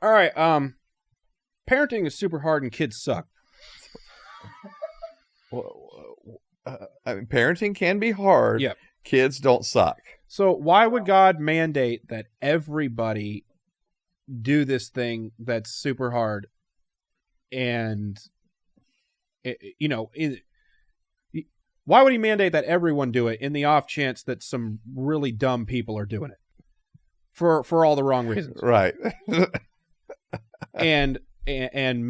All right. Parenting is super hard and kids suck. I mean, parenting can be hard. Yep. Kids don't suck. So why would God mandate that everybody do this thing that's super hard? And, why would he mandate that everyone do it in the off chance that some really dumb people are doing it for all the wrong reasons? Right. and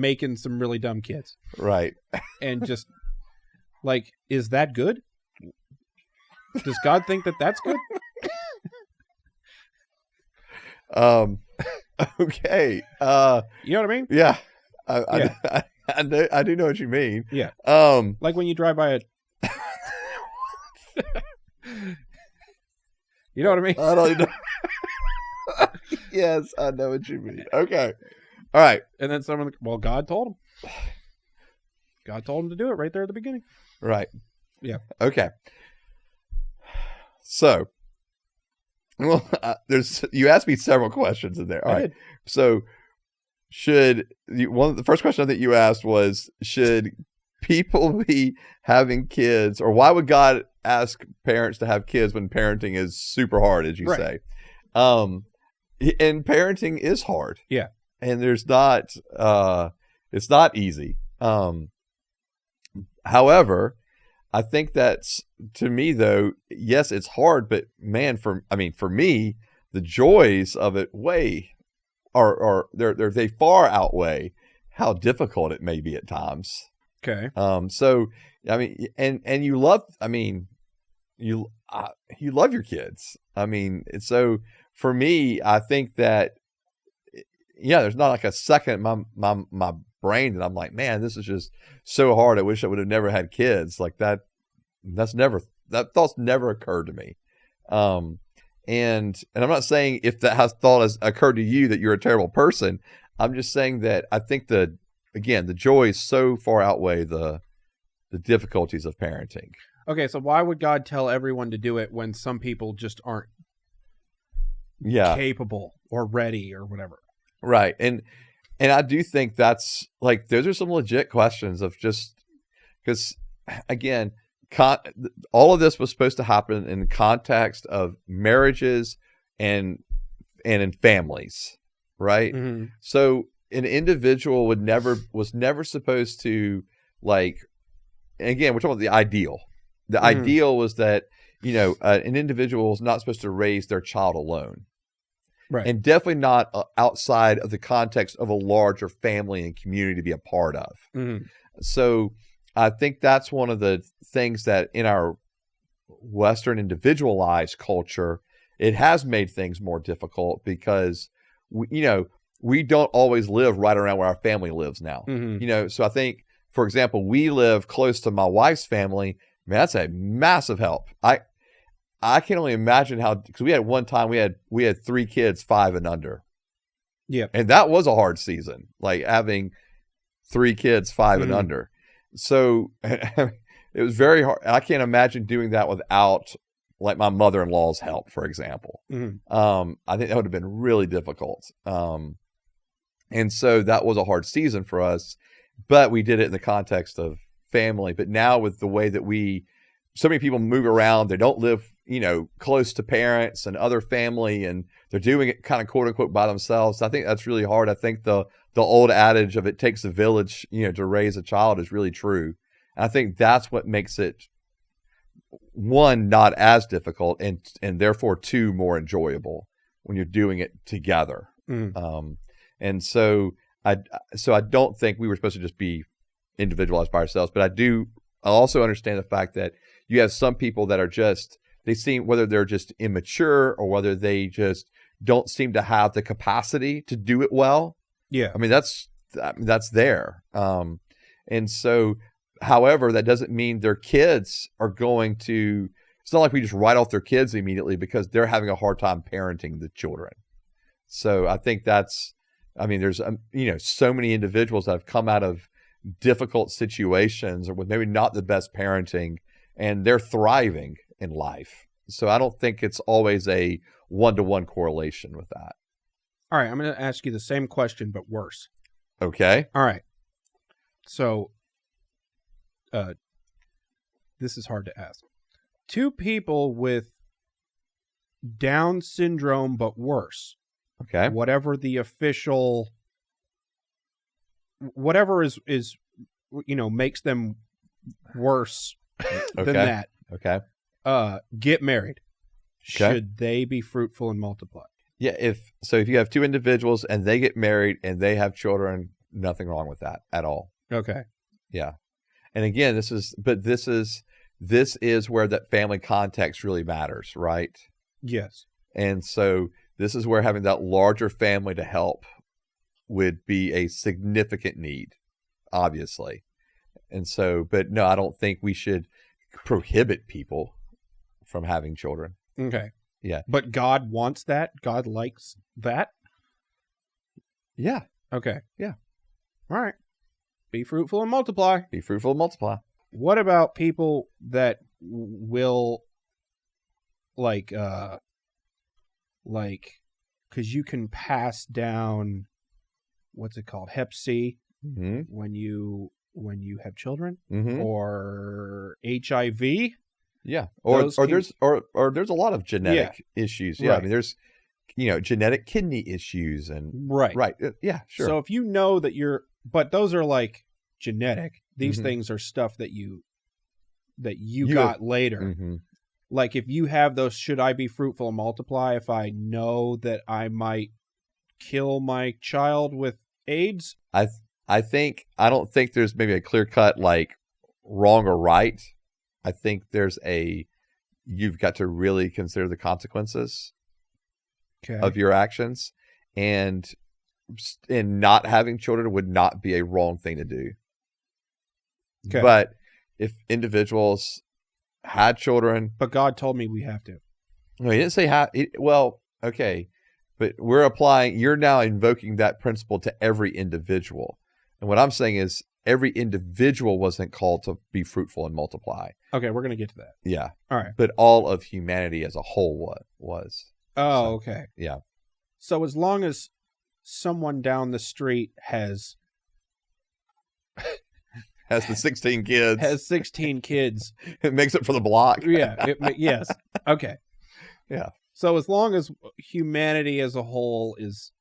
making some really dumb kids. Right. And just like, is that good? Does God think that that's good? Okay. You know what I mean? Yeah. Yeah. I do know what you mean. Yeah. Um, Like when you drive by a you know what I mean? I don't know. Yes, I know what you mean. Okay. All right. And then someone, well, God told him. God told him to do it right there at the beginning. Right. Yeah. Okay. So, well, you asked me several questions in there. All I right. did. So, one of the first question that you asked was, should people be having kids, or why would God ask parents to have kids when parenting is super hard, as you Right. say? And parenting is hard. Yeah. And it's not easy. However, I think that's, to me though, yes, it's hard, but man, for me, the joys of it they far outweigh how difficult it may be at times. Okay. So I mean, and you love, you love your kids. I mean, so for me, I think that, yeah, there's not like a second in my brain that I'm like, man, this is just so hard. I wish I would have never had kids. Like that thought's never occurred to me. And I'm not saying if that thought has occurred to you that you're a terrible person. I'm just saying that I think the joys so far outweigh the difficulties of parenting. Okay, so why would God tell everyone to do it when some people just aren't capable or ready or whatever? Right. And I do think that's like, those are some legit questions of just, because again, all of this was supposed to happen in the context of marriages and in families, right? Mm-hmm. So an individual was never supposed to, like, and again, we're talking about the ideal. The ideal was that, an individual was not supposed to raise their child alone. Right. And definitely not outside of the context of a larger family and community to be a part of. Mm-hmm. So I think that's one of the things that in our Western individualized culture, it has made things more difficult because we don't always live right around where our family lives now. Mm-hmm. So I think, for example, we live close to my wife's family. Man, that's a massive help. I can only imagine how, because we had 3 kids, 5 and under. Yeah. And that was a hard season, like having 3 kids, 5 and under. So it was very hard. I can't imagine doing that without, like, my mother-in-law's help, for example. Mm-hmm. I think that would have been really difficult. And so that was a hard season for us, but we did it in the context of family. But now with the way that so many people move around, they don't live, close to parents and other family, and they're doing it kind of quote unquote by themselves. I think that's really hard. I think the old adage of it takes a village, to raise a child is really true. And I think that's what makes it, 1, not as difficult, and therefore 2, more enjoyable when you're doing it together. Mm-hmm. And so I don't think we were supposed to just be individualized by ourselves, but I also understand the fact that you have some people that are just, they seem, whether they're just immature or whether they just don't seem to have the capacity to do it well. Yeah. I mean, that's there. And so, however, that doesn't mean their kids are going to, it's not like we just write off their kids immediately because they're having a hard time parenting the children. So I think there's, so many individuals that have come out of difficult situations or with maybe not the best parenting, and they're thriving in life. So I don't think it's always a 1-to-1 correlation with that. All right, I'm going to ask you the same question, but worse. Okay. All right. So, this is hard to ask. Two people with Down syndrome, but worse. Okay. Whatever the official, whatever is makes them worse than that. Okay. Get married. Okay. Should they be fruitful and multiply? Yeah. If you have two individuals and they get married and they have children, nothing wrong with that at all. Okay. Yeah. And again, this is where that family context really matters, right? Yes. And so this is where having that larger family to help would be a significant need, obviously. And so, but no, I don't think we should prohibit people from having children. Okay. Yeah. But God wants that? God likes that? Yeah. Okay. Yeah. All right. Be fruitful and multiply. Be fruitful and multiply. What about people that will because you can pass down, what's it called, Hep C, when you have children, or HIV? Yeah, or there's a lot of genetic issues. Yeah, right. I mean, there's genetic kidney issues and right. Yeah, sure. So if you know that but those are like genetic. These things are stuff that you got later. Like if you have those, should I be fruitful and multiply if I know that I might kill my child with AIDS? I don't think there's maybe a clear cut like wrong or right. I think you've got to really consider the consequences of your actions, and not having children would not be a wrong thing to do. Okay. But if individuals had children, but God told me we have to. No, he didn't say how. Well, okay, but you're now invoking that principle to every individual, and what I'm saying is every individual wasn't called to be fruitful and multiply. Okay, we're going to get to that. Yeah. All right. But all of humanity as a whole was. Oh, okay. Yeah. So as long as someone down the street has the 16 kids. Has 16 kids. It makes it for the block. Yeah. Yes. Okay. Yeah. So as long as humanity as a whole is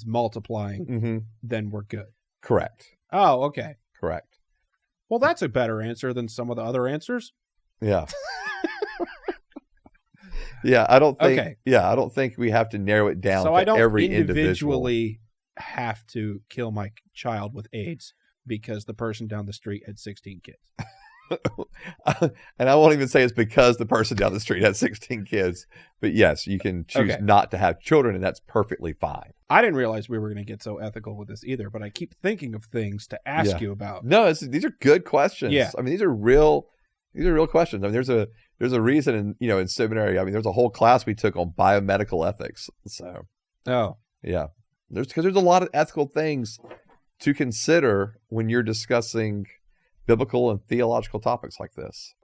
multiplying, then we're good. Correct. Oh, okay. Correct. Well, that's a better answer than some of the other answers. Yeah. Yeah, I don't think. Okay. Yeah, I don't think we have to narrow it down. So to I don't every individually have to kill my child with AIDS because the person down the street had 16 kids. And I won't even say it's because the person down the street had 16 kids. But yes, you can choose not to have children, and that's perfectly fine. I didn't realize we were going to get so ethical with this either, but I keep thinking of things to ask you about. No, these are good questions. Yeah. I mean, these are real questions. I mean, there's a reason in seminary. I mean, there's a whole class we took on biomedical ethics. So, yeah, because there's a lot of ethical things to consider when you're discussing biblical and theological topics like this.